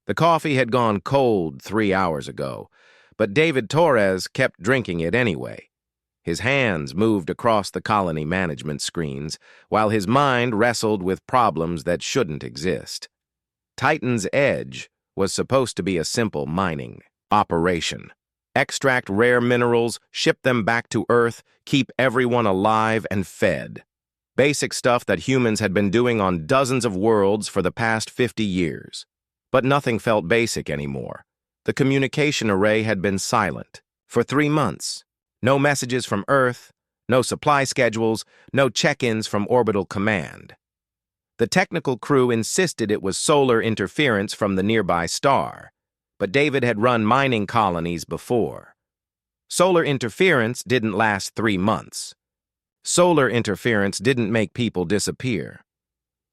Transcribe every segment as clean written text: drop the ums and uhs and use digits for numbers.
The coffee had gone cold 3 hours ago, but David Torres kept drinking it anyway. His hands moved across the colony management screens, while his mind wrestled with problems that shouldn't exist. Titan's Edge was supposed to be a simple mining operation. Extract rare minerals, ship them back to Earth, keep everyone alive and fed. Basic stuff that humans had been doing on dozens of worlds for the past 50 years. But nothing felt basic anymore. The communication array had been silent for 3 months. No messages from Earth, no supply schedules, no check-ins from orbital command. The technical crew insisted it was solar interference from the nearby star, but David had run mining colonies before. Solar interference didn't last 3 months. Solar interference didn't make people disappear.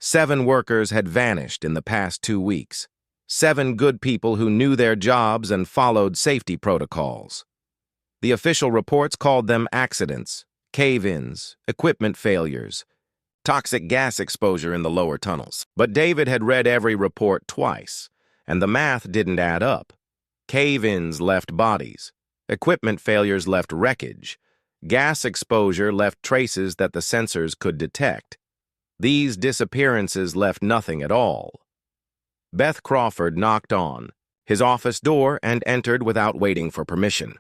7 workers had vanished in the past 2 weeks. 7 good people who knew their jobs and followed safety protocols. The official reports called them accidents, cave-ins, equipment failures, toxic gas exposure in the lower tunnels. But David had read every report twice, and the math didn't add up. Cave-ins left bodies. Equipment failures left wreckage. Gas exposure left traces that the sensors could detect. These disappearances left nothing at all. Beth Crawford knocked on his office door and entered without waiting for permission.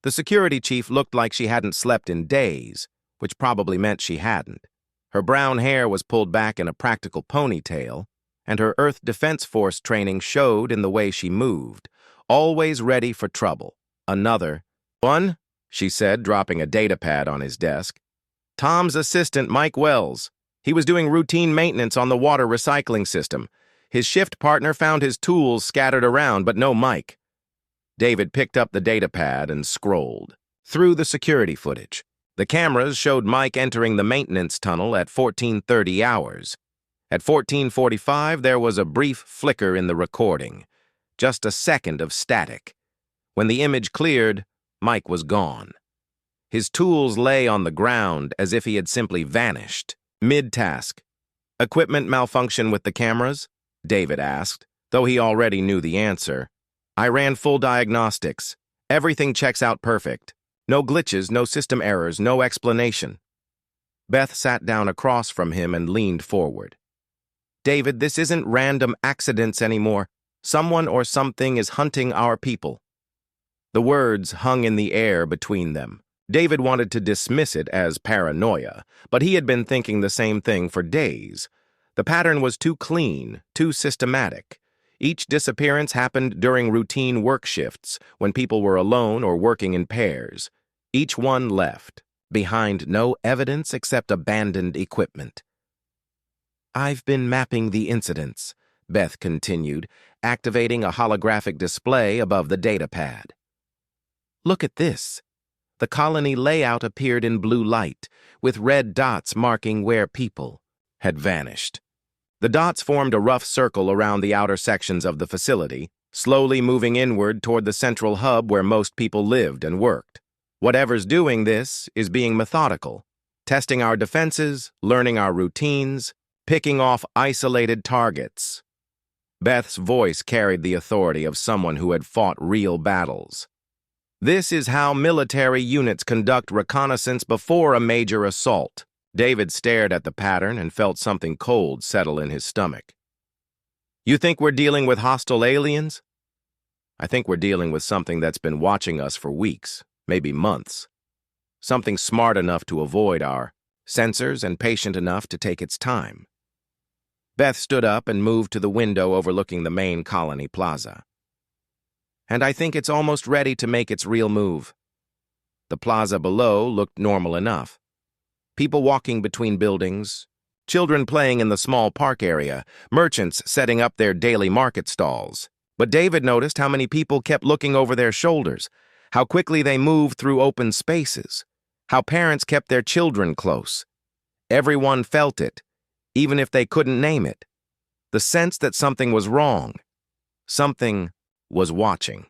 The security chief looked like she hadn't slept in days, which probably meant she hadn't. Her brown hair was pulled back in a practical ponytail, and her Earth Defense Force training showed in the way she moved, always ready for trouble. Another one, she said, dropping a datapad on his desk. Tom's assistant, Mike Wells. He was doing routine maintenance on the water recycling system. His shift partner found his tools scattered around, but no Mike. David picked up the datapad and scrolled through the security footage. The cameras showed Mike entering the maintenance tunnel at 14:30 hours. At 14:45, there was a brief flicker in the recording, just a second of static. When the image cleared, Mike was gone. His tools lay on the ground as if he had simply vanished. Mid-task. Equipment malfunction with the cameras? David asked, though he already knew the answer. I ran full diagnostics. Everything checks out perfect. No glitches, no system errors, no explanation. Beth sat down across from him and leaned forward. David, this isn't random accidents anymore. Someone or something is hunting our people. The words hung in the air between them. David wanted to dismiss it as paranoia, but he had been thinking the same thing for days. The pattern was too clean, too systematic. Each disappearance happened during routine work shifts, when people were alone or working in pairs. Each one left, behind no evidence except abandoned equipment. I've been mapping the incidents, Beth continued, activating a holographic display above the datapad. Look at this. The colony layout appeared in blue light, with red dots marking where people had vanished. The dots formed a rough circle around the outer sections of the facility, slowly moving inward toward the central hub where most people lived and worked. Whatever's doing this is being methodical, testing our defenses, learning our routines, picking off isolated targets. Beth's voice carried the authority of someone who had fought real battles. This is how military units conduct reconnaissance before a major assault. David stared at the pattern and felt something cold settle in his stomach. You think we're dealing with hostile aliens? I think we're dealing with something that's been watching us for weeks, maybe months. Something smart enough to avoid our sensors and patient enough to take its time. Beth stood up and moved to the window overlooking the main colony plaza. And I think it's almost ready to make its real move. The plaza below looked normal enough. People walking between buildings, children playing in the small park area, merchants setting up their daily market stalls. But David noticed how many people kept looking over their shoulders, how quickly they moved through open spaces, how parents kept their children close. Everyone felt it, even if they couldn't name it. The sense that something was wrong. Something was watching.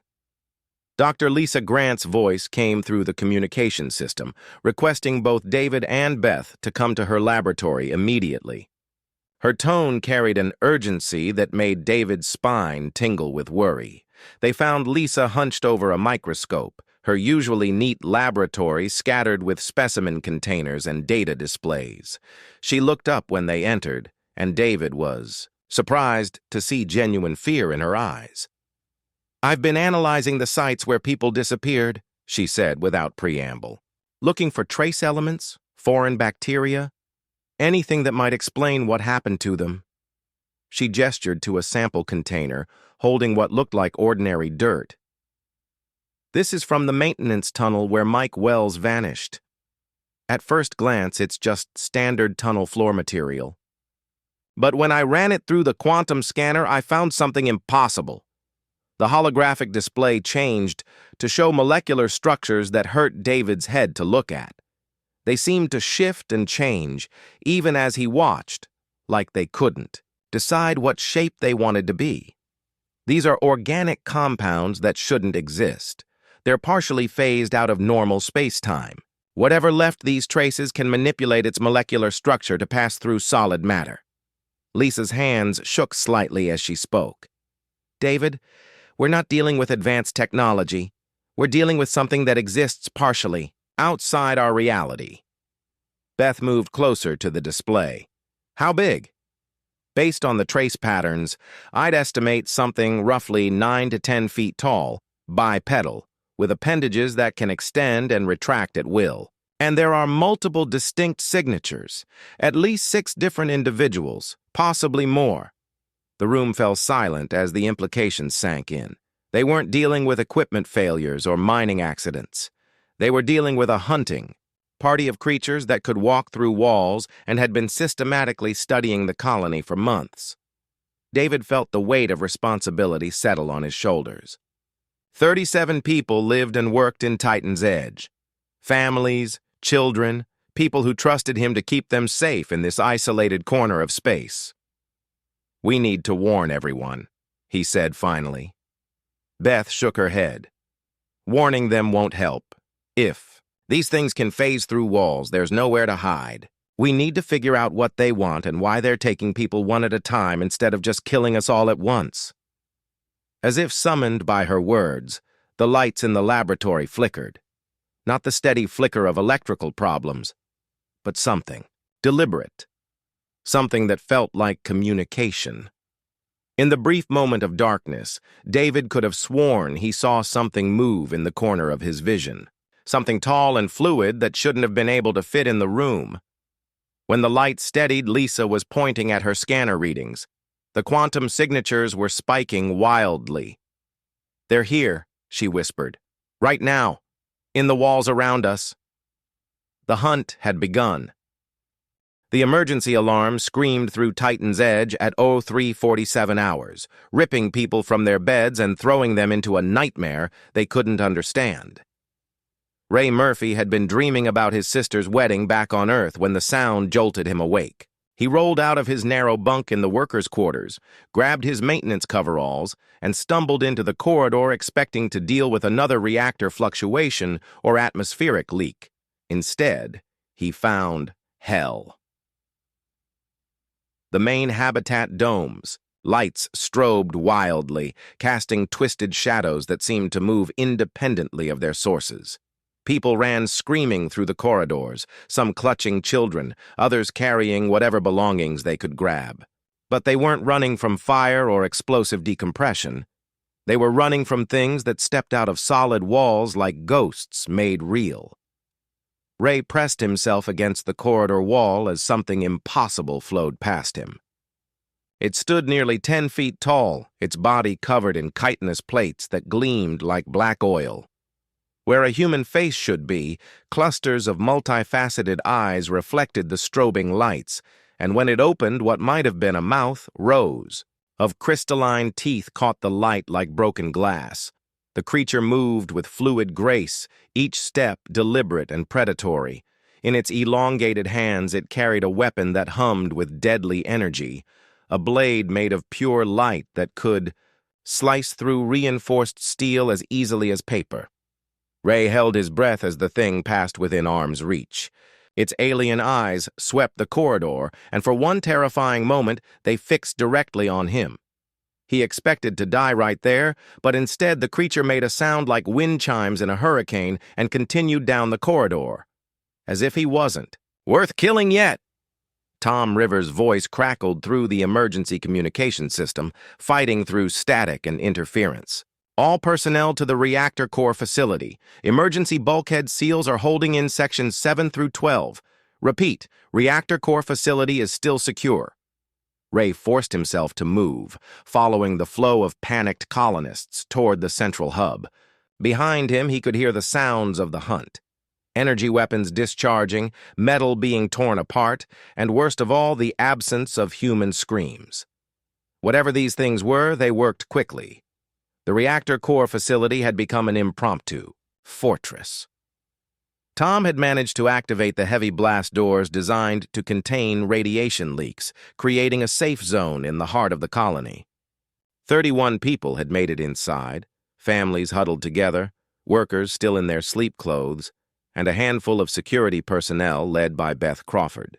Dr. Lisa Grant's voice came through the communication system, requesting both David and Beth to come to her laboratory immediately. Her tone carried an urgency that made David's spine tingle with worry. They found Lisa hunched over a microscope, her usually neat laboratory scattered with specimen containers and data displays. She looked up when they entered, and David was surprised to see genuine fear in her eyes. "I've been analyzing the sites where people disappeared," she said without preamble, "looking for trace elements, foreign bacteria, anything that might explain what happened to them." She gestured to a sample container, holding what looked like ordinary dirt. "This is from the maintenance tunnel where Mike Wells vanished. At first glance, it's just standard tunnel floor material. But when I ran it through the quantum scanner, I found something impossible. The holographic display changed to show molecular structures that hurt David's head to look at. They seemed to shift and change, even as he watched, like they couldn't decide what shape they wanted to be. These are organic compounds that shouldn't exist. They're partially phased out of normal space-time. Whatever left these traces can manipulate its molecular structure to pass through solid matter." Lisa's hands shook slightly as she spoke. "David, we're not dealing with advanced technology. We're dealing with something that exists partially, outside our reality." Beth moved closer to the display. "How big?" "Based on the trace patterns, I'd estimate something roughly 9 to 10 feet tall, bipedal, with appendages that can extend and retract at will. And there are multiple distinct signatures, at least 6 different individuals, possibly more." The room fell silent as the implications sank in. They weren't dealing with equipment failures or mining accidents. They were dealing with a hunting party of creatures that could walk through walls and had been systematically studying the colony for months. David felt the weight of responsibility settle on his shoulders. 37 people lived and worked in Titan's Edge. Families, children, people who trusted him to keep them safe in this isolated corner of space. "We need to warn everyone," he said finally. Beth shook her head. "Warning them won't help. If these things can phase through walls, there's nowhere to hide. We need to figure out what they want and why they're taking people one at a time instead of just killing us all at once." As if summoned by her words, the lights in the laboratory flickered. Not the steady flicker of electrical problems, but something deliberate. Something that felt like communication. In the brief moment of darkness, David could have sworn he saw something move in the corner of his vision. Something tall and fluid that shouldn't have been able to fit in the room. When the light steadied, Lisa was pointing at her scanner readings. The quantum signatures were spiking wildly. "They're here," she whispered. "Right now. In the walls around us." The hunt had begun. The emergency alarm screamed through Titan's Edge at 03:47 hours, ripping people from their beds and throwing them into a nightmare they couldn't understand. Ray Murphy had been dreaming about his sister's wedding back on Earth when the sound jolted him awake. He rolled out of his narrow bunk in the workers' quarters, grabbed his maintenance coveralls, and stumbled into the corridor expecting to deal with another reactor fluctuation or atmospheric leak. Instead, he found hell. The main habitat domes, lights strobed wildly, casting twisted shadows that seemed to move independently of their sources. People ran screaming through the corridors, some clutching children, others carrying whatever belongings they could grab. But they weren't running from fire or explosive decompression. They were running from things that stepped out of solid walls like ghosts made real. Ray pressed himself against the corridor wall as something impossible flowed past him. It stood nearly 10 feet tall, its body covered in chitinous plates that gleamed like black oil. Where a human face should be, clusters of multifaceted eyes reflected the strobing lights, and when it opened, what might have been a mouth rose. Of crystalline teeth caught the light like broken glass. The creature moved with fluid grace, each step deliberate and predatory. In its elongated hands, it carried a weapon that hummed with deadly energy, a blade made of pure light that could slice through reinforced steel as easily as paper. Ray held his breath as the thing passed within arm's reach. Its alien eyes swept the corridor, and for one terrifying moment, they fixed directly on him. He expected to die right there, but instead the creature made a sound like wind chimes in a hurricane and continued down the corridor. As if he wasn't worth killing yet. Tom Rivers' voice crackled through the emergency communication system, fighting through static and interference. All personnel to the reactor core facility. Emergency bulkhead seals are holding in sections 7 through 12. Repeat, reactor core facility is still secure. Ray forced himself to move, following the flow of panicked colonists toward the central hub. Behind him, he could hear the sounds of the hunt. Energy weapons discharging, metal being torn apart, and worst of all, the absence of human screams. Whatever these things were, they worked quickly. The reactor core facility had become an impromptu fortress. Tom had managed to activate the heavy blast doors designed to contain radiation leaks, creating a safe zone in the heart of the colony. 31 people had made it inside, families huddled together, workers still in their sleep clothes, and a handful of security personnel led by Beth Crawford.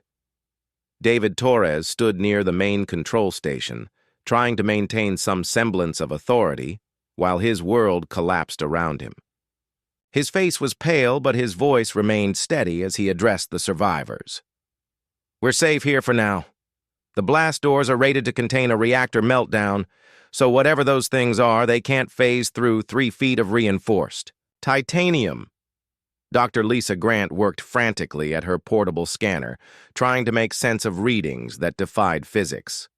David Torres stood near the main control station, trying to maintain some semblance of authority, while his world collapsed around him. His face was pale, but his voice remained steady as he addressed the survivors. "We're safe here for now. The blast doors are rated to contain a reactor meltdown, so whatever those things are, they can't phase through 3 feet of reinforced titanium." Dr. Lisa Grant worked frantically at her portable scanner, trying to make sense of readings that defied physics.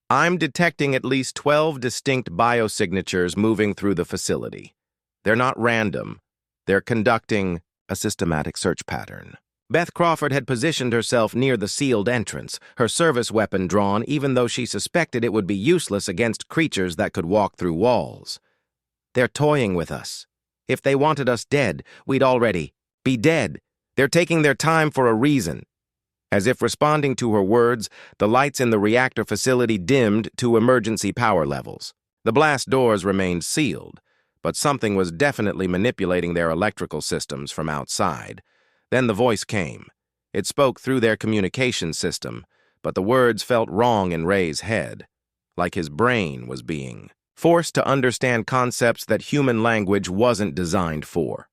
"I'm detecting at least 12 distinct biosignatures moving through the facility. They're not random. They're conducting a systematic search pattern." Beth Crawford had positioned herself near the sealed entrance, her service weapon drawn even though she suspected it would be useless against creatures that could walk through walls. "They're toying with us. If they wanted us dead, we'd already be dead. They're taking their time for a reason." As if responding to her words, the lights in the reactor facility dimmed to emergency power levels. The blast doors remained sealed, but something was definitely manipulating their electrical systems from outside. Then the voice came. It spoke through their communication system, but the words felt wrong in Ray's head, like his brain was being forced to understand concepts that human language wasn't designed for.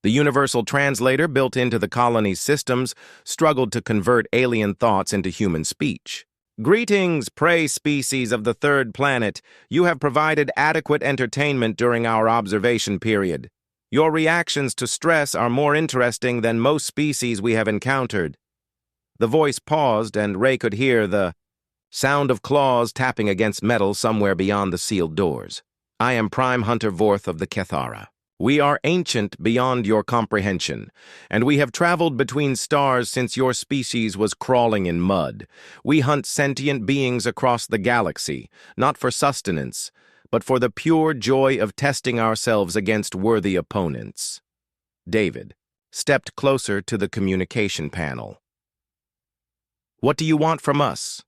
The universal translator built into the colony's systems struggled to convert alien thoughts into human speech. "Greetings, prey species of the third planet. You have provided adequate entertainment during our observation period. Your reactions to stress are more interesting than most species we have encountered." The voice paused, and Ray could hear the sound of claws tapping against metal somewhere beyond the sealed doors. "I am Prime Hunter Vorth of the Kethara. We are ancient beyond your comprehension, and we have traveled between stars since your species was crawling in mud. We hunt sentient beings across the galaxy, not for sustenance, but for the pure joy of testing ourselves against worthy opponents." David stepped closer to the communication panel. "What do you want from us?"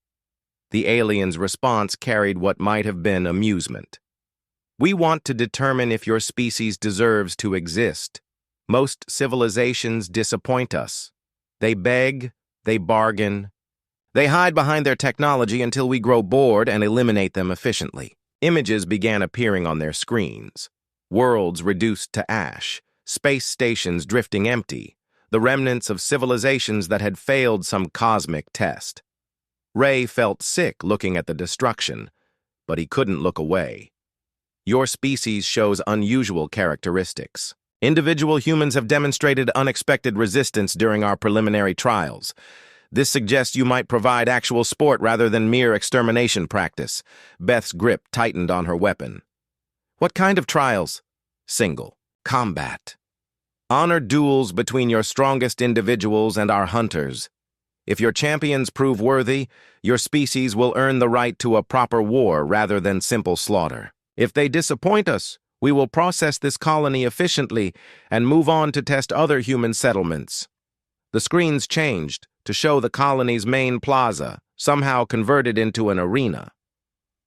The alien's response carried what might have been amusement. "We want to determine if your species deserves to exist. Most civilizations disappoint us. They beg, they bargain. They hide behind their technology until we grow bored and eliminate them efficiently." Images began appearing on their screens. Worlds reduced to ash, space stations drifting empty, the remnants of civilizations that had failed some cosmic test. Ray felt sick looking at the destruction, but he couldn't look away. "Your species shows unusual characteristics. Individual humans have demonstrated unexpected resistance during our preliminary trials. This suggests you might provide actual sport rather than mere extermination practice." Beth's grip tightened on her weapon. "What kind of trials?" "Single. Combat. Honor duels between your strongest individuals and our hunters. If your champions prove worthy, your species will earn the right to a proper war rather than simple slaughter. If they disappoint us, we will process this colony efficiently and move on to test other human settlements." The screens changed to show the colony's main plaza, somehow converted into an arena.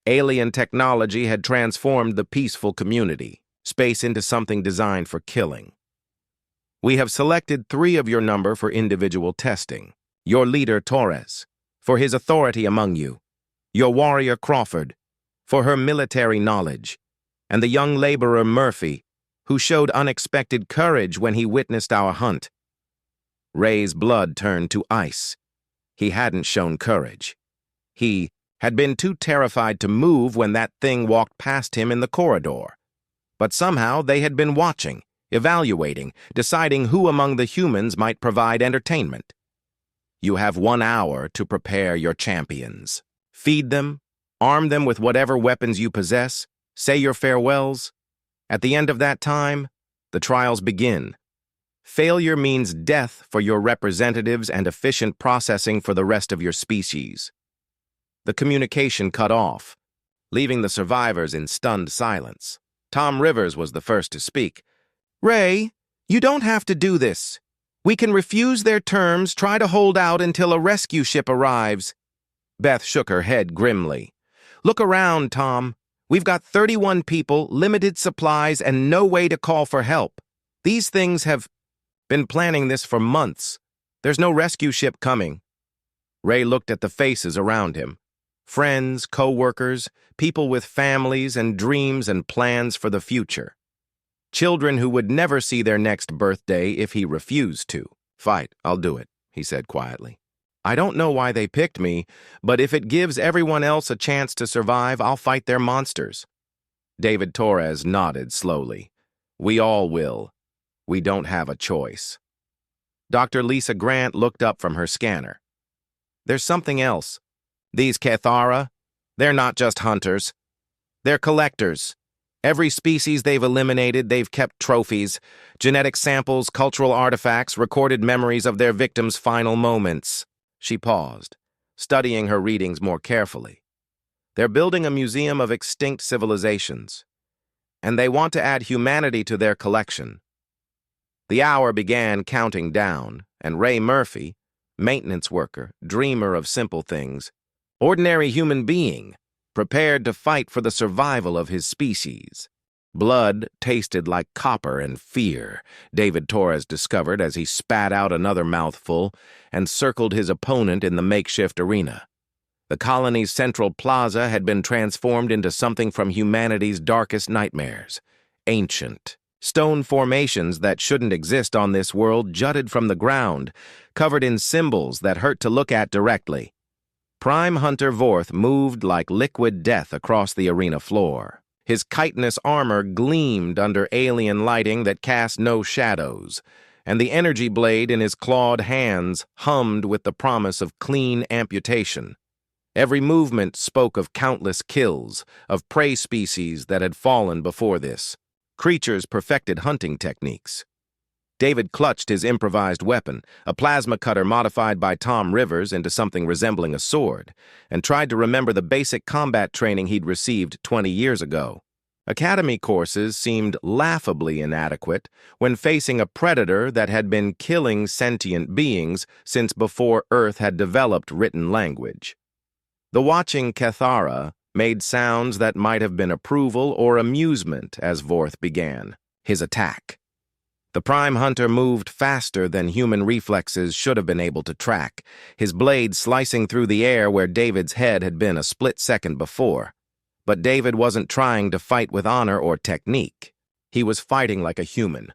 Alien technology had transformed the peaceful community, space into something designed for killing. We have selected 3 of your number for individual testing. Your leader, Torres, for his authority among you. Your warrior, Crawford, for her military knowledge. And the young laborer, Murphy, who showed unexpected courage when he witnessed our hunt. Ray's blood turned to ice. He hadn't shown courage. He had been too terrified to move when that thing walked past him in the corridor. But somehow they had been watching, evaluating, deciding who among the humans might provide entertainment. You have 1 hour to prepare your champions. Feed them, arm them with whatever weapons you possess, say your farewells. At the end of that time, the trials begin. Failure means death for your representatives and efficient processing for the rest of your species. The communication cut off, leaving the survivors in stunned silence. Tom Rivers was the first to speak. "Ray, you don't have to do this. We can refuse their terms, try to hold out until a rescue ship arrives." Beth shook her head grimly. "Look around, Tom. We've got 31 people, limited supplies, and no way to call for help. These things have been planning this for months. There's no rescue ship coming." Ray looked at the faces around him. Friends, co-workers, people with families and dreams and plans for the future. Children who would never see their next birthday if he refused to. "Fight, I'll do it," he said quietly. "I don't know why they picked me, but if it gives everyone else a chance to survive, I'll fight their monsters." David Torres nodded slowly. "We all will. We don't have a choice." Dr. Lisa Grant looked up from her scanner. "There's something else. These Cathara, they're not just hunters. They're collectors. Every species they've eliminated, they've kept trophies, genetic samples, cultural artifacts, recorded memories of their victims' final moments." She paused, studying her readings more carefully. "They're building a museum of extinct civilizations, and they want to add humanity to their collection." The hour began counting down, and Ray Murphy, maintenance worker, dreamer of simple things, ordinary human being, prepared to fight for the survival of his species. Blood tasted like copper and fear, David Torres discovered as he spat out another mouthful and circled his opponent in the makeshift arena. The colony's central plaza had been transformed into something from humanity's darkest nightmares. Ancient. Stone formations that shouldn't exist on this world jutted from the ground, covered in symbols that hurt to look at directly. Prime Hunter Vorth moved like liquid death across the arena floor. His chitinous armor gleamed under alien lighting that cast no shadows, and the energy blade in his clawed hands hummed with the promise of clean amputation. Every movement spoke of countless kills, of prey species that had fallen before this. Creatures perfected hunting techniques. David clutched his improvised weapon, a plasma cutter modified by Tom Rivers into something resembling a sword, and tried to remember the basic combat training he'd received 20 years ago. Academy courses seemed laughably inadequate when facing a predator that had been killing sentient beings since before Earth had developed written language. The watching Cathara made sounds that might have been approval or amusement as Vorth began his attack. The Prime Hunter moved faster than human reflexes should have been able to track, his blade slicing through the air where David's head had been a split second before. But David wasn't trying to fight with honor or technique. He was fighting like a human,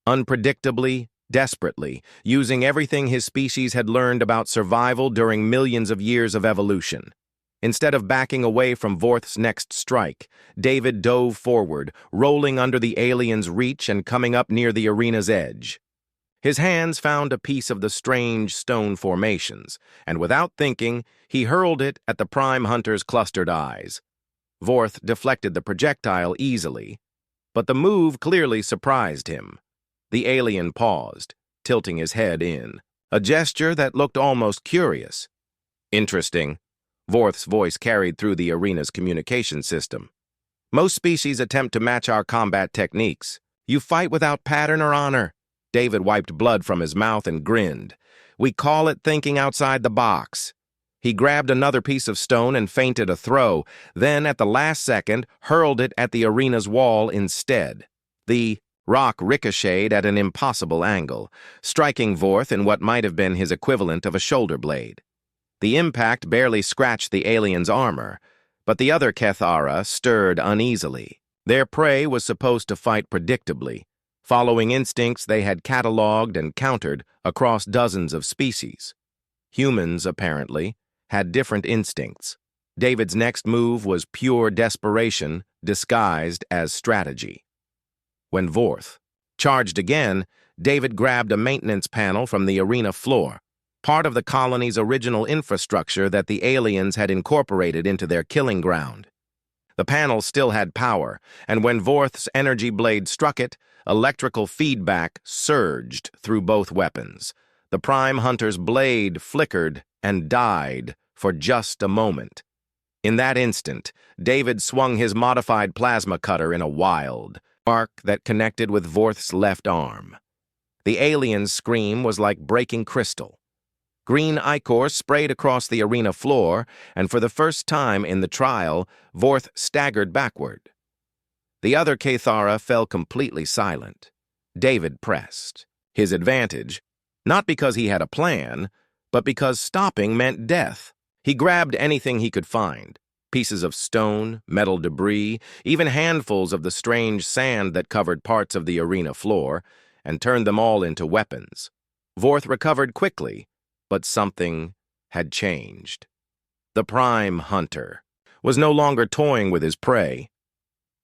unpredictably, desperately, using everything his species had learned about survival during millions of years of evolution. Instead of backing away from Vorth's next strike, David dove forward, rolling under the alien's reach and coming up near the arena's edge. His hands found a piece of the strange stone formations, and without thinking, he hurled it at the Prime Hunter's clustered eyes. Vorth deflected the projectile easily, but the move clearly surprised him. The alien paused, tilting his head in, a gesture that looked almost curious. "Interesting." Vorth's voice carried through the arena's communication system. "Most species attempt to match our combat techniques. You fight without pattern or honor." David wiped blood from his mouth and grinned. "We call it thinking outside the box." He grabbed another piece of stone and feinted a throw, then at the last second hurled it at the arena's wall instead. The Rock ricocheted at an impossible angle, striking Vorth in what might have been his equivalent of a shoulder blade. The impact barely scratched the alien's armor, but the other Cathara stirred uneasily. Their prey was supposed to fight predictably, following instincts they had catalogued and countered across dozens of species. Humans, apparently, had different instincts. David's next move was pure desperation disguised as strategy. When Vorth charged again, David grabbed a maintenance panel from the arena floor, part of the colony's original infrastructure that the aliens had incorporated into their killing ground. The panel still had power, and when Vorth's energy blade struck it, electrical feedback surged through both weapons. The Prime Hunter's blade flickered and died for just a moment. In that instant, David swung his modified plasma cutter in a wild arc that connected with Vorth's left arm. The alien's scream was like breaking crystal. Green ichor sprayed across the arena floor, and for the first time in the trial, Vorth staggered backward. The other Cathara fell completely silent. David pressed. His advantage, not because he had a plan, but because stopping meant death. He grabbed anything he could find, pieces of stone, metal debris, even handfuls of the strange sand that covered parts of the arena floor, and turned them all into weapons. Vorth recovered quickly, but something had changed. The Prime Hunter was no longer toying with his prey.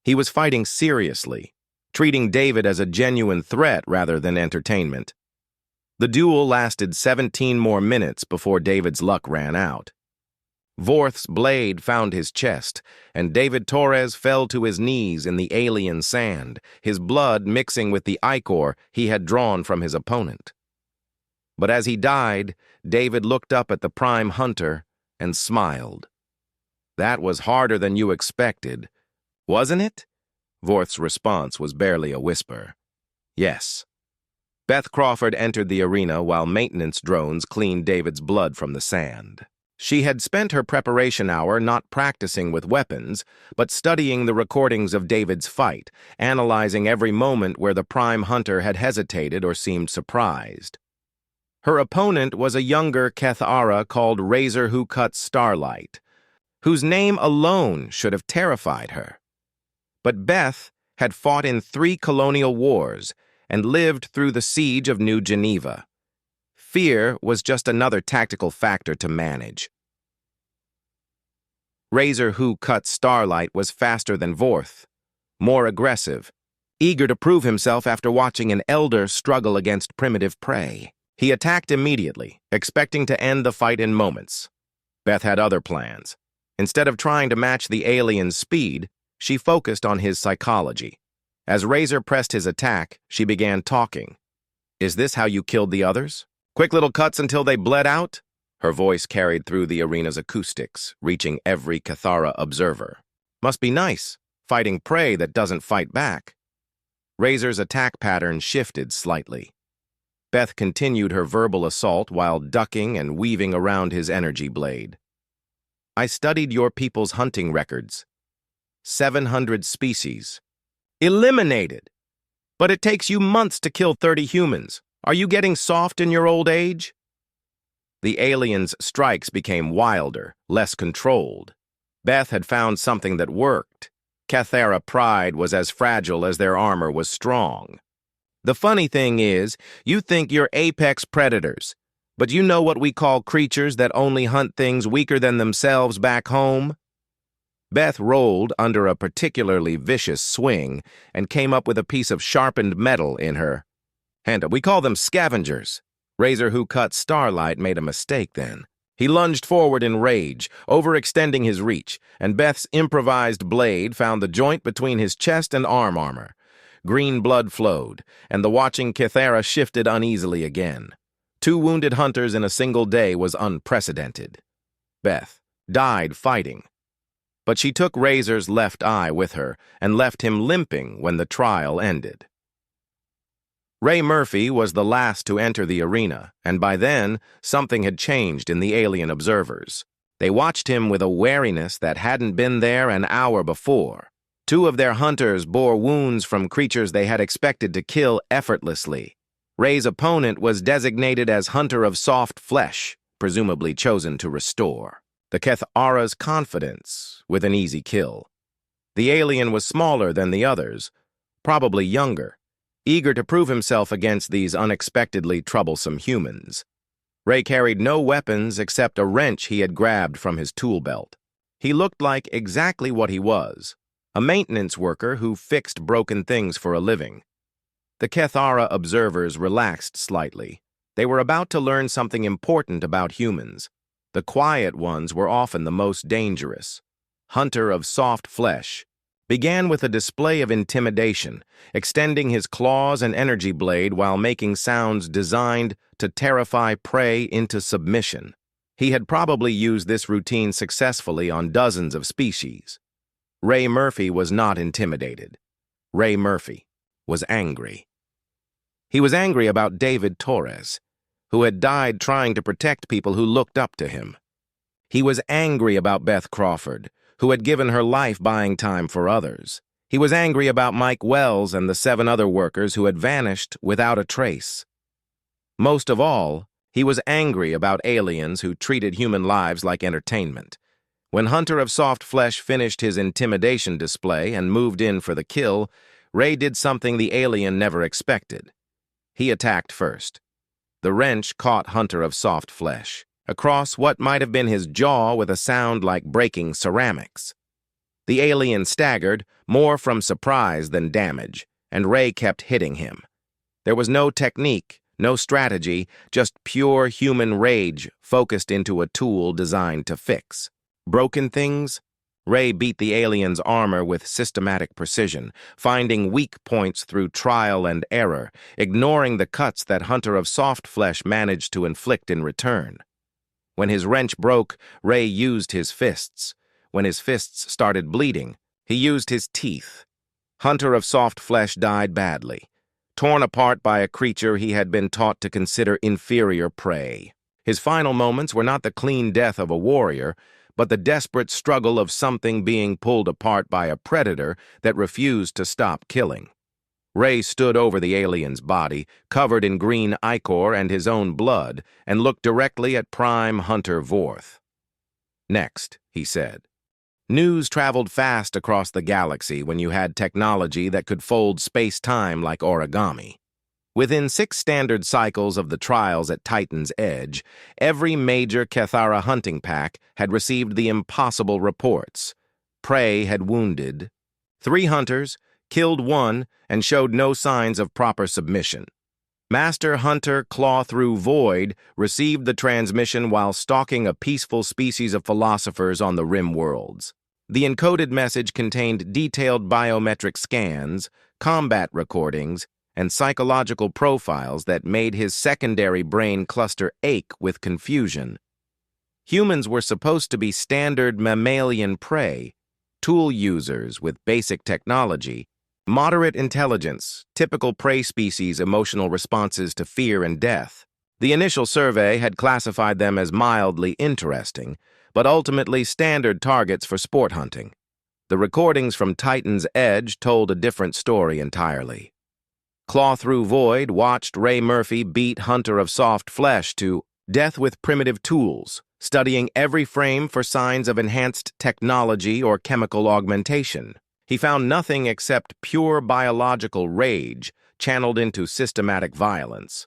He was fighting seriously, treating David as a genuine threat rather than entertainment. The duel lasted 17 more minutes before David's luck ran out. Vorth's blade found his chest, and David Torres fell to his knees in the alien sand, his blood mixing with the ichor he had drawn from his opponent. But as he died, David looked up at the Prime Hunter and smiled. "That was harder than you expected, wasn't it?" Vorth's response was barely a whisper. "Yes." Beth Crawford entered the arena while maintenance drones cleaned David's blood from the sand. She had spent her preparation hour not practicing with weapons, but studying the recordings of David's fight, analyzing every moment where the Prime Hunter had hesitated or seemed surprised. Her opponent was a younger Cathara called Razor Who Cuts Starlight, whose name alone should have terrified her. But Beth had fought in 3 colonial wars and lived through the siege of New Geneva. Fear was just another tactical factor to manage. Razor Who Cuts Starlight was faster than Vorth, more aggressive, eager to prove himself after watching an elder struggle against primitive prey. He attacked immediately, expecting to end the fight in moments. Beth had other plans. Instead of trying to match the alien's speed, she focused on his psychology. As Razor pressed his attack, she began talking. "Is this how you killed the others? Quick little cuts until they bled out?" Her voice carried through the arena's acoustics, reaching every Cathara observer. "Must be nice, fighting prey that doesn't fight back." Razor's attack pattern shifted slightly. Beth continued her verbal assault while ducking and weaving around his energy blade. "I studied your people's hunting records. 700 species. Eliminated! But it takes you months to kill 30 humans. Are you getting soft in your old age?" The aliens' strikes became wilder, less controlled. Beth had found something that worked. Cathara pride was as fragile as their armor was strong. "The funny thing is, you think you're apex predators, but you know what we call creatures that only hunt things weaker than themselves back home?" Beth rolled under a particularly vicious swing and came up with a piece of sharpened metal in her hand. "We call them scavengers." Razor Who Cuts Starlight made a mistake then. He lunged forward in rage, overextending his reach, and Beth's improvised blade found the joint between his chest and arm armor. Green blood flowed, and the watching Cathara shifted uneasily again. 2 wounded hunters in a single day was unprecedented. Beth died fighting. But she took Razor's left eye with her and left him limping when the trial ended. Ray Murphy was the last to enter the arena, and by then, something had changed in the alien observers. They watched him with a wariness that hadn't been there an hour before. Two of their hunters bore wounds from creatures they had expected to kill effortlessly. Ray's opponent was designated as Hunter of Soft Flesh, presumably chosen to restore the Kethara's confidence with an easy kill. The alien was smaller than the others, probably younger, eager to prove himself against these unexpectedly troublesome humans. Ray carried no weapons except a wrench he had grabbed from his tool belt. He looked like exactly what he was, a maintenance worker who fixed broken things for a living. The Kethara observers relaxed slightly. They were about to learn something important about humans. The quiet ones were often the most dangerous. Hunter of Soft Flesh began with a display of intimidation, extending his claws and energy blade while making sounds designed to terrify prey into submission. He had probably used this routine successfully on dozens of species. Ray Murphy was not intimidated. Ray Murphy was angry. He was angry about David Torres, who had died trying to protect people who looked up to him. He was angry about Beth Crawford, who had given her life buying time for others. He was angry about Mike Wells and the 7 other workers who had vanished without a trace. Most of all, he was angry about aliens who treated human lives like entertainment. When Hunter of Soft Flesh finished his intimidation display and moved in for the kill, Ray did something the alien never expected. He attacked first. The wrench caught Hunter of Soft Flesh across what might have been his jaw with a sound like breaking ceramics. The alien staggered, more from surprise than damage, and Ray kept hitting him. There was no technique, no strategy, just pure human rage focused into a tool designed to fix. Broken things? Ray beat the alien's armor with systematic precision, finding weak points through trial and error, ignoring the cuts that Hunter of Soft Flesh managed to inflict in return. When his wrench broke, Ray used his fists. When his fists started bleeding, he used his teeth. Hunter of Soft Flesh died badly, torn apart by a creature he had been taught to consider inferior prey. His final moments were not the clean death of a warrior, but the desperate struggle of something being pulled apart by a predator that refused to stop killing. Ray stood over the alien's body, covered in green ichor and his own blood, and looked directly at Prime Hunter Vorth. "Next," he said. News traveled fast across the galaxy when you had technology that could fold space-time like origami. Within 6 standard cycles of the trials at Titan's Edge, every major Kethara hunting pack had received the impossible reports. Prey had wounded 3 hunters, killed 1, and showed no signs of proper submission. Master Hunter Claw-Through Void received the transmission while stalking a peaceful species of philosophers on the Rim worlds. The encoded message contained detailed biometric scans, combat recordings, and psychological profiles that made his secondary brain cluster ache with confusion. Humans were supposed to be standard mammalian prey, tool users with basic technology, moderate intelligence, typical prey species emotional responses to fear and death. The initial survey had classified them as mildly interesting, but ultimately standard targets for sport hunting. The recordings from Titan's Edge told a different story entirely. Claw-Through Void watched Ray Murphy beat Hunter of Soft Flesh to death with primitive tools, studying every frame for signs of enhanced technology or chemical augmentation. He found nothing except pure biological rage channeled into systematic violence.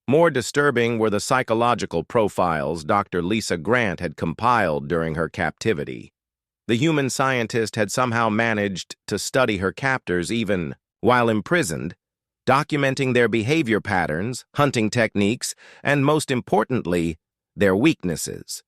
More disturbing were the psychological profiles Dr. Lisa Grant had compiled during her captivity. The human scientist had somehow managed to study her captors even while imprisoned, documenting their behavior patterns, hunting techniques, and most importantly, their weaknesses.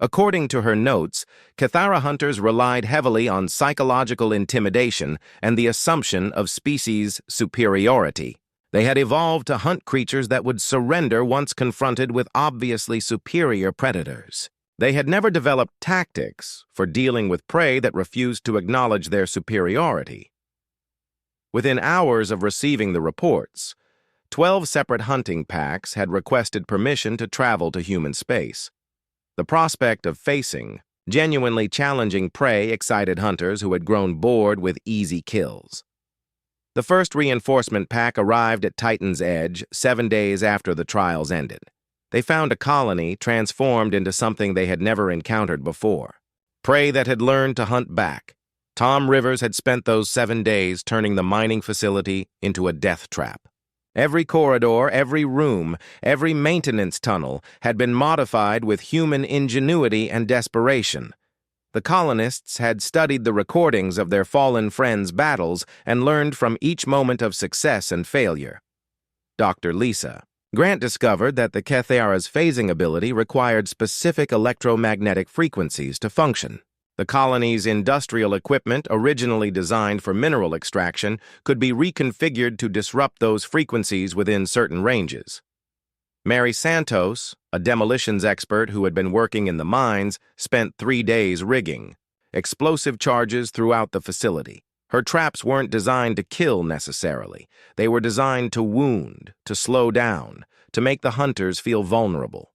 According to her notes, Kethara hunters relied heavily on psychological intimidation and the assumption of species superiority. They had evolved to hunt creatures that would surrender once confronted with obviously superior predators. They had never developed tactics for dealing with prey that refused to acknowledge their superiority. Within hours of receiving the reports, 12 separate hunting packs had requested permission to travel to human space. The prospect of facing Genuinely challenging prey excited hunters who had grown bored with easy kills. The first reinforcement pack arrived at Titan's Edge 7 days after the trials ended. They found a colony transformed into something they had never encountered before. Prey that had learned to hunt back. Tom Rivers had spent those 7 days turning the mining facility into a death trap. Every corridor, every room, every maintenance tunnel had been modified with human ingenuity and desperation. The colonists had studied the recordings of their fallen friends' battles and learned from each moment of success and failure. Dr. Lisa. Grant discovered that the Cathara's phasing ability required specific electromagnetic frequencies to function. The colony's industrial equipment, originally designed for mineral extraction, could be reconfigured to disrupt those frequencies within certain ranges. Mary Santos, a demolitions expert who had been working in the mines, spent 3 days rigging explosive charges throughout the facility. Her traps weren't designed to kill necessarily. They were designed to wound, to slow down, to make the hunters feel vulnerable.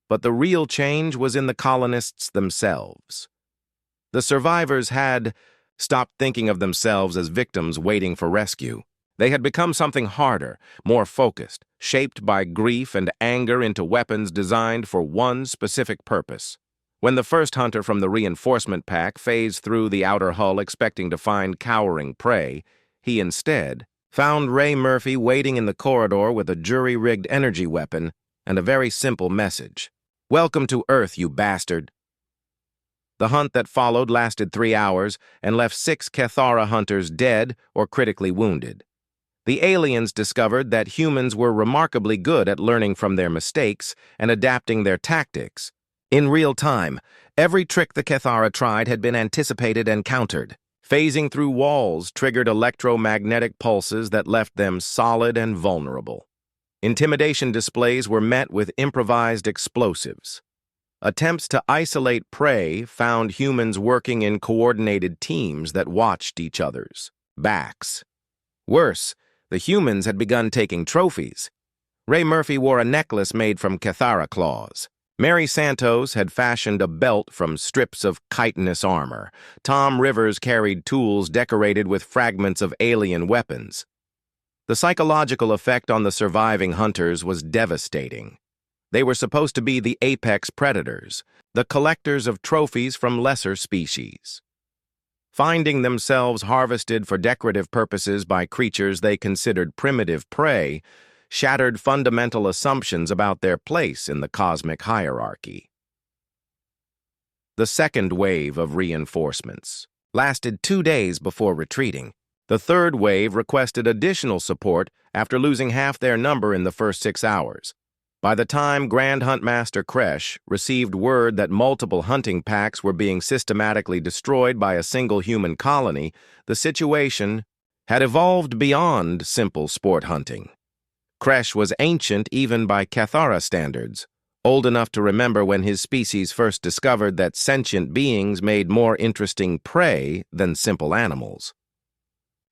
But the real change was in the colonists themselves. The survivors had stopped thinking of themselves as victims waiting for rescue. They had become something harder, more focused, shaped by grief and anger into weapons designed for one specific purpose. When the first hunter from the reinforcement pack phased through the outer hull expecting to find cowering prey, he instead found Ray Murphy waiting in the corridor with a jury-rigged energy weapon and a very simple message. "Welcome to Earth, you bastard." The hunt that followed lasted 3 hours and left 6 Cathara hunters dead or critically wounded. The aliens discovered that humans were remarkably good at learning from their mistakes and adapting their tactics. In real time, every trick the Cathara tried had been anticipated and countered. Phasing through walls triggered electromagnetic pulses that left them solid and vulnerable. Intimidation displays were met with improvised explosives. Attempts to isolate prey found humans working in coordinated teams that watched each other's backs. Worse, the humans had begun taking trophies. Ray Murphy wore a necklace made from Cathara claws. Mary Santos had fashioned a belt from strips of chitinous armor. Tom Rivers carried tools decorated with fragments of alien weapons. The psychological effect on the surviving hunters was devastating. They were supposed to be the apex predators, the collectors of trophies from lesser species. Finding themselves harvested for decorative purposes by creatures they considered primitive prey shattered fundamental assumptions about their place in the cosmic hierarchy. The second wave of reinforcements lasted 2 days before retreating. The third wave requested additional support after losing half their number in the first 6 hours. By the time Grand Hunt Master Kresh received word that multiple hunting packs were being systematically destroyed by a single human colony, the situation had evolved beyond simple sport hunting. Kresh was ancient even by Cathara standards, old enough to remember when his species first discovered that sentient beings made more interesting prey than simple animals.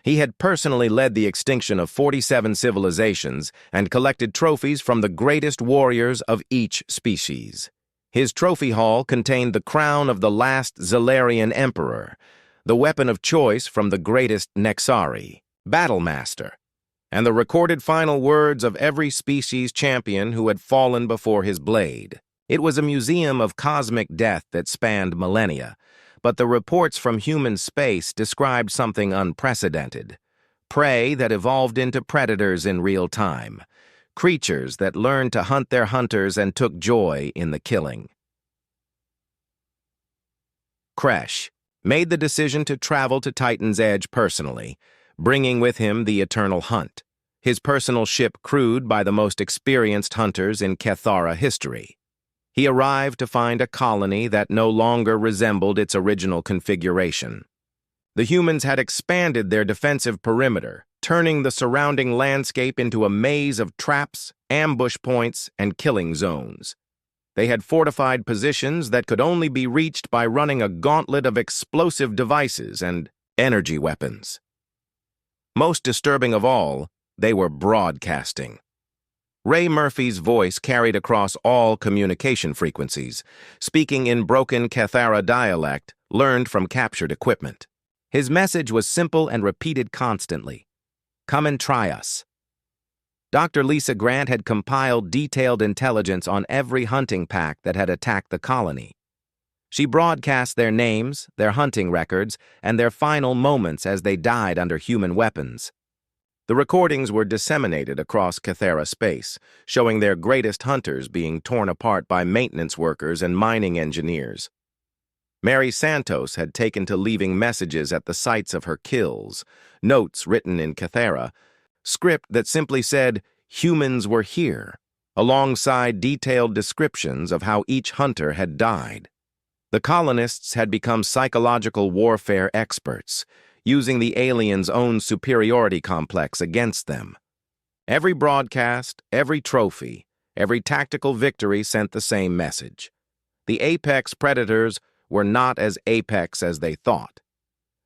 He had personally led the extinction of 47 civilizations and collected trophies from the greatest warriors of each species. His trophy hall contained the crown of the last Zalarian emperor, the weapon of choice from the greatest Nexari, Battlemaster, and the recorded final words of every species champion who had fallen before his blade. It was a museum of cosmic death that spanned millennia, but the reports from human space described something unprecedented. Prey that evolved into predators in real time. Creatures that learned to hunt their hunters and took joy in the killing. Kresh made the decision to travel to Titan's Edge personally, bringing with him the Eternal Hunt, his personal ship crewed by the most experienced hunters in Cathara history. He arrived to find a colony that no longer resembled its original configuration. The humans had expanded their defensive perimeter, turning the surrounding landscape into a maze of traps, ambush points, and killing zones. They had fortified positions that could only be reached by running a gauntlet of explosive devices and energy weapons. Most disturbing of all, they were broadcasting. Ray Murphy's voice carried across all communication frequencies, speaking in broken Cathara dialect learned from captured equipment. His message was simple and repeated constantly. Come and try us. Dr. Lisa Grant had compiled detailed intelligence on every hunting pack that had attacked the colony. She broadcast their names, their hunting records, and their final moments as they died under human weapons. The recordings were disseminated across Cathara space, showing their greatest hunters being torn apart by maintenance workers and mining engineers. Mary Santos had taken to leaving messages at the sites of her kills, notes written in Cathara, script that simply said, "Humans were here," alongside detailed descriptions of how each hunter had died. The colonists had become psychological warfare experts, using the aliens' own superiority complex against them. Every broadcast, every trophy, every tactical victory sent the same message. The apex predators were not as apex as they thought.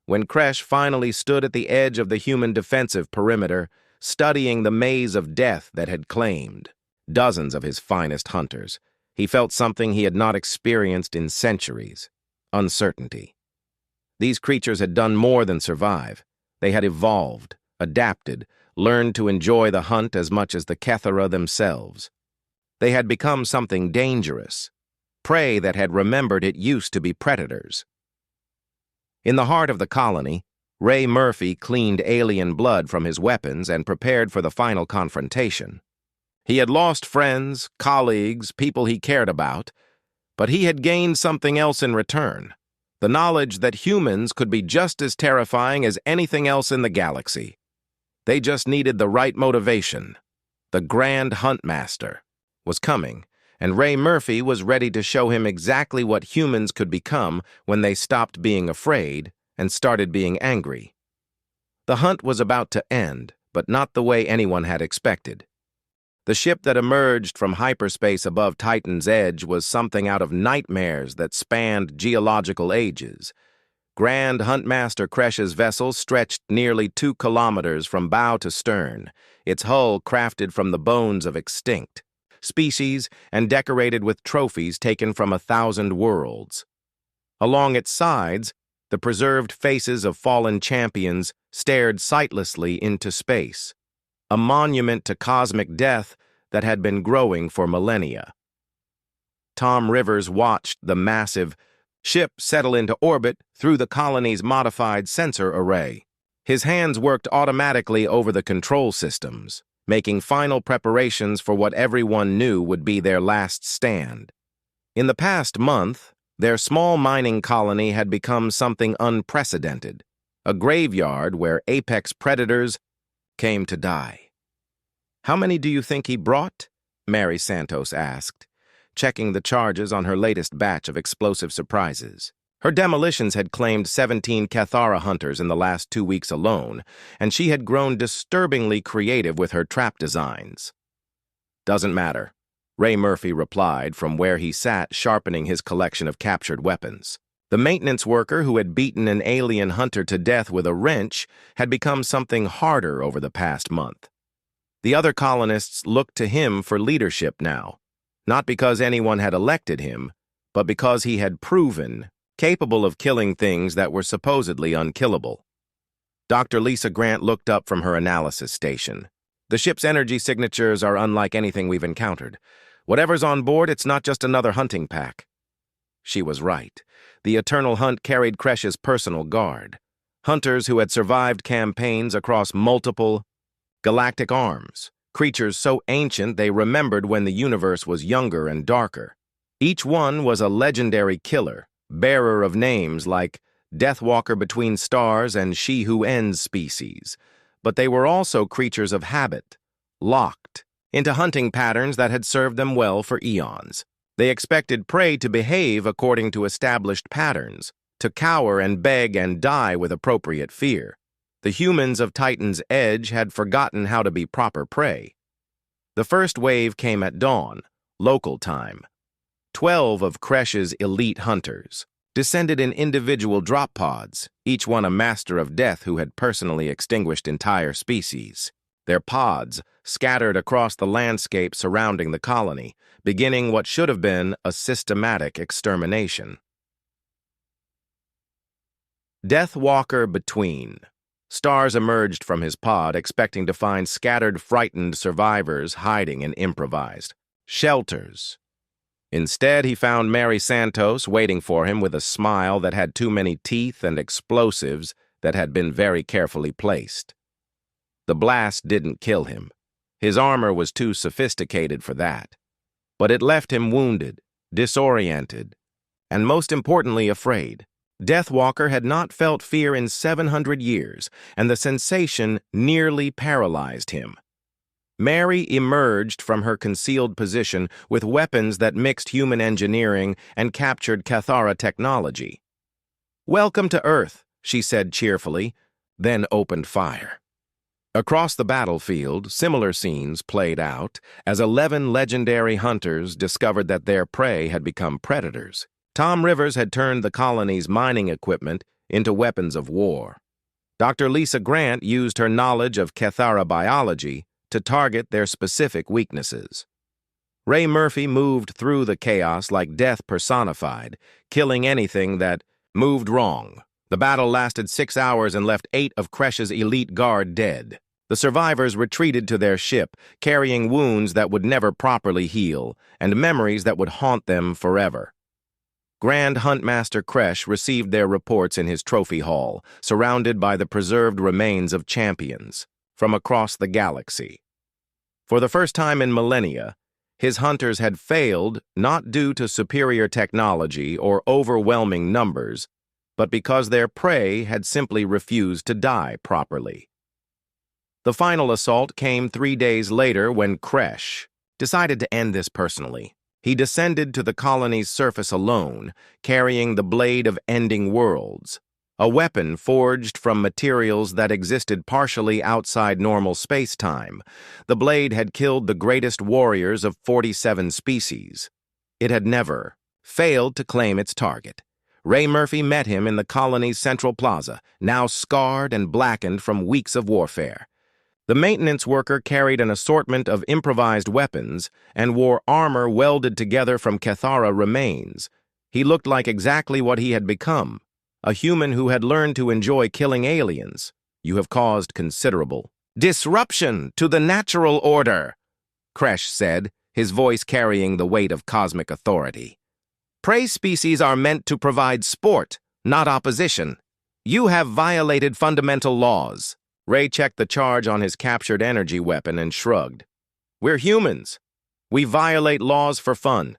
When Kresh finally stood at the edge of the human defensive perimeter, studying the maze of death that had claimed dozens of his finest hunters, he felt something he had not experienced in centuries: uncertainty. These creatures had done more than survive. They had evolved, adapted, learned to enjoy the hunt as much as the Cathara themselves. They had become something dangerous, prey that had remembered it used to be predators. In the heart of the colony, Ray Murphy cleaned alien blood from his weapons and prepared for the final confrontation. He had lost friends, colleagues, people he cared about, but he had gained something else in return: the knowledge that humans could be just as terrifying as anything else in the galaxy. They just needed the right motivation. The Grand Huntmaster was coming, and Ray Murphy was ready to show him exactly what humans could become when they stopped being afraid and started being angry. The hunt was about to end, but not the way anyone had expected. The ship that emerged from hyperspace above Titan's edge was something out of nightmares that spanned geological ages. Grand Huntmaster Kresh's vessel stretched nearly 2 kilometers from bow to stern, its hull crafted from the bones of extinct species and decorated with trophies taken from 1,000 worlds. Along its sides, the preserved faces of fallen champions stared sightlessly into space, a monument to cosmic death that had been growing for millennia. Tom Rivers watched the massive ship settle into orbit through the colony's modified sensor array. His hands worked automatically over the control systems, making final preparations for what everyone knew would be their last stand. In the past month, their small mining colony had become something unprecedented, a graveyard where apex predators came to die. "How many do you think he brought?" Mary Santos asked, checking the charges on her latest batch of explosive surprises. Her demolitions had claimed 17 Cathara hunters in the last 2 weeks alone, and she had grown disturbingly creative with her trap designs. "Doesn't matter," Ray Murphy replied from where he sat sharpening his collection of captured weapons. The maintenance worker who had beaten an alien hunter to death with a wrench had become something harder over the past month. The other colonists looked to him for leadership now, not because anyone had elected him, but because he had proven capable of killing things that were supposedly unkillable. Dr. Lisa Grant looked up from her analysis station. "The ship's energy signatures are unlike anything we've encountered. Whatever's on board, it's not just another hunting pack." She was right. The Eternal Hunt carried Kresh's personal guard, hunters who had survived campaigns across multiple galactic arms, creatures so ancient they remembered when the universe was younger and darker. Each one was a legendary killer, bearer of names like Deathwalker Between Stars and She Who Ends species, but they were also creatures of habit, locked into hunting patterns that had served them well for eons. They expected prey to behave according to established patterns, to cower and beg and die with appropriate fear. The humans of Titan's Edge had forgotten how to be proper prey. The first wave came at dawn, local time. 12 of Kresh's elite hunters descended in individual drop pods, each one a master of death who had personally extinguished entire species. their pods scattered across the landscape surrounding the colony, beginning what should have been a systematic extermination. Deathwalker Between. Stars emerged from his pod, expecting to find scattered, frightened survivors hiding in improvised shelters. Instead, he found Mary Santos waiting for him with a smile that had too many teeth and explosives that had been very carefully placed. The blast didn't kill him. His armor was too sophisticated for that. But it left him wounded, disoriented, and most importantly, afraid. Deathwalker had not felt fear in 700 years, and the sensation nearly paralyzed him. Mary emerged from her concealed position with weapons that mixed human engineering and captured Cathara technology. "Welcome to Earth," she said cheerfully, then opened fire. Across the battlefield, similar scenes played out as 11 legendary hunters discovered that their prey had become predators. Tom Rivers had turned the colony's mining equipment into weapons of war. Dr. Lisa Grant used her knowledge of Cathara biology to target their specific weaknesses. Ray Murphy moved through the chaos like death personified, killing anything that moved wrong. The battle lasted 6 hours and left 8 of Kresh's elite guard dead. The survivors retreated to their ship, carrying wounds that would never properly heal and memories that would haunt them forever. Grand Huntmaster Kresh received their reports in his trophy hall, surrounded by the preserved remains of champions from across the galaxy. For the first time in millennia, his hunters had failed not due to superior technology or overwhelming numbers, but because their prey had simply refused to die properly. The final assault came 3 days later when Kresh decided to end this personally. He descended to the colony's surface alone, carrying the Blade of Ending Worlds, a weapon forged from materials that existed partially outside normal space-time. The blade had killed the greatest warriors of 47 species. It had never failed to claim its target. Ray Murphy met him in the colony's central plaza, now scarred and blackened from weeks of warfare. The maintenance worker carried an assortment of improvised weapons and wore armor welded together from Cathara remains. He looked like exactly what he had become, a human who had learned to enjoy killing aliens. "You have caused considerable disruption to the natural order," Kresh said, his voice carrying the weight of cosmic authority. "Prey species are meant to provide sport, not opposition. You have violated fundamental laws." Ray checked the charge on his captured energy weapon and shrugged. "We're humans. We violate laws for fun."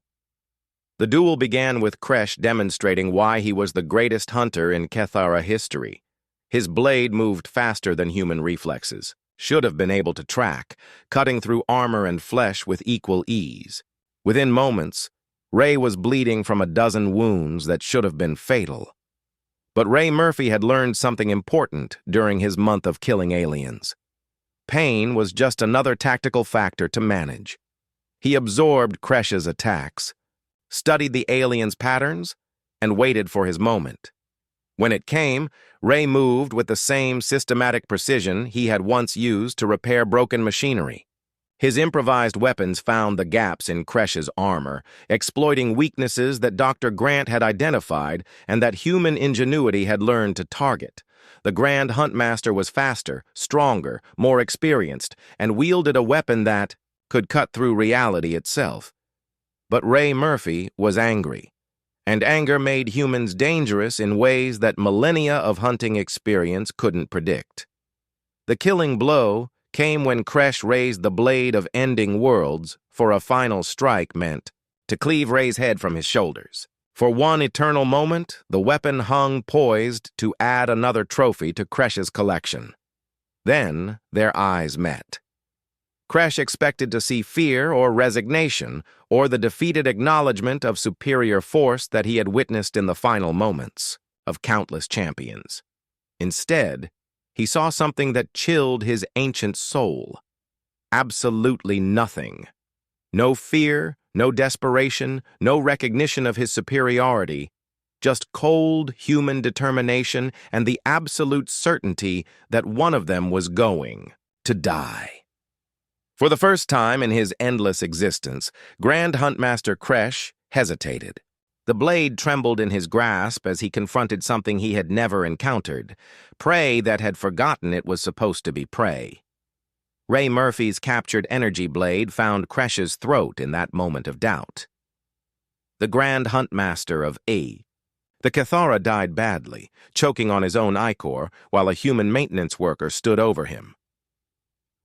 The duel began with Kresh demonstrating why he was the greatest hunter in Cathara history. His blade moved faster than human reflexes, should have been able to track, cutting through armor and flesh with equal ease. Within moments, Ray was bleeding from a dozen wounds that should have been fatal. But Ray Murphy had learned something important during his month of killing aliens. Pain was just another tactical factor to manage. He absorbed Kresh's attacks, studied the aliens' patterns, and waited for his moment. When it came, Ray moved with the same systematic precision he had once used to repair broken machinery. His improvised weapons found the gaps in Kresh's armor, exploiting weaknesses that Dr. Grant had identified and that human ingenuity had learned to target. The Grand Huntmaster was faster, stronger, more experienced, and wielded a weapon that could cut through reality itself. But Ray Murphy was angry, and anger made humans dangerous in ways that millennia of hunting experience couldn't predict. The killing blow came when Kresh raised the Blade of Ending Worlds for a final strike meant to cleave Ray's head from his shoulders. For one eternal moment, the weapon hung poised to add another trophy to Kresh's collection. Then their eyes met. Kresh expected to see fear or resignation, or the defeated acknowledgement of superior force that he had witnessed in the final moments of countless champions. Instead, he saw something that chilled his ancient soul. Absolutely nothing. No fear, no desperation, no recognition of his superiority, just cold human determination and the absolute certainty that one of them was going to die. For the first time in his endless existence, Grand Huntmaster Kresh hesitated. The blade trembled in his grasp as he confronted something he had never encountered, prey that had forgotten it was supposed to be prey. Ray Murphy's captured energy blade found Kresh's throat in that moment of doubt. The Grand Huntmaster of A. The Cathara died badly, choking on his own ichor, while a human maintenance worker stood over him.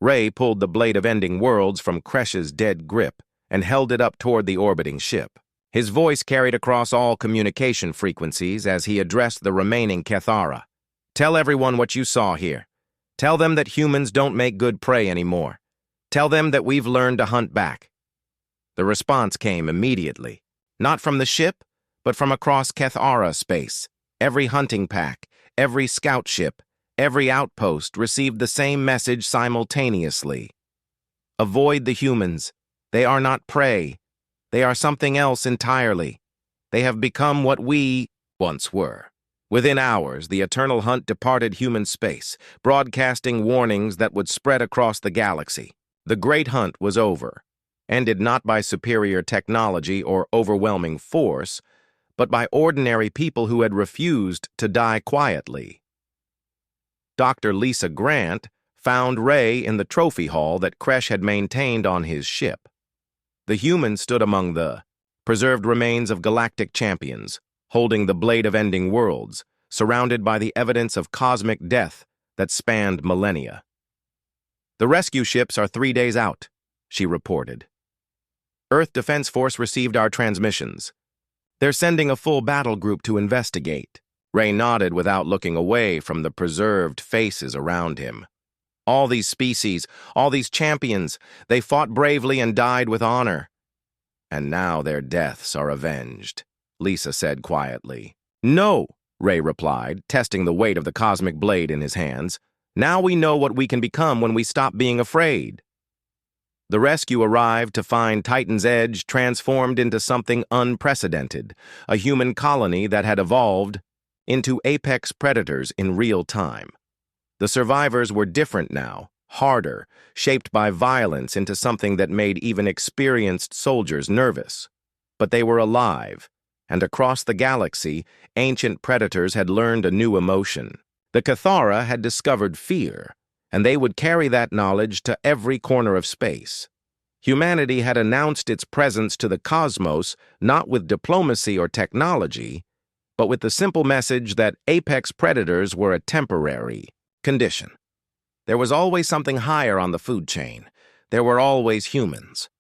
Ray pulled the Blade of Ending Worlds from Kresh's dead grip and held it up toward the orbiting ship. His voice carried across all communication frequencies as he addressed the remaining Cathara. Tell everyone what you saw here. Tell them that humans don't make good prey anymore. Tell them that we've learned to hunt back. The response came immediately, not from the ship, but from across Cathara space. Every hunting pack, every scout ship, every outpost received the same message simultaneously. Avoid the humans. They are not prey. They are something else entirely. They have become what we once were. Within hours, the Eternal Hunt departed human space, broadcasting warnings that would spread across the galaxy. The Great Hunt was over, ended not by superior technology or overwhelming force, but by ordinary people who had refused to die quietly. Dr. Lisa Grant found Ray in the trophy hall that Kresh had maintained on his ship. The human stood among the preserved remains of galactic champions, holding the Blade of Ending Worlds, surrounded by the evidence of cosmic death that spanned millennia. The rescue ships are 3 days out, she reported. Earth Defense Force received our transmissions. They're sending a full battle group to investigate. Ray nodded without looking away from the preserved faces around him. All these species, all these champions, they fought bravely and died with honor. And now their deaths are avenged, Lisa said quietly. No, Ray replied, testing the weight of the cosmic blade in his hands. Now we know what we can become when we stop being afraid. The rescue arrived to find Titan's Edge transformed into something unprecedented, a human colony that had evolved into apex predators in real time. The survivors were different now, harder, shaped by violence into something that made even experienced soldiers nervous. But they were alive, and across the galaxy, ancient predators had learned a new emotion. The Cathara had discovered fear, and they would carry that knowledge to every corner of space. Humanity had announced its presence to the cosmos not with diplomacy or technology, but with the simple message that apex predators were a temporary condition. There was always something higher on the food chain. There were always humans.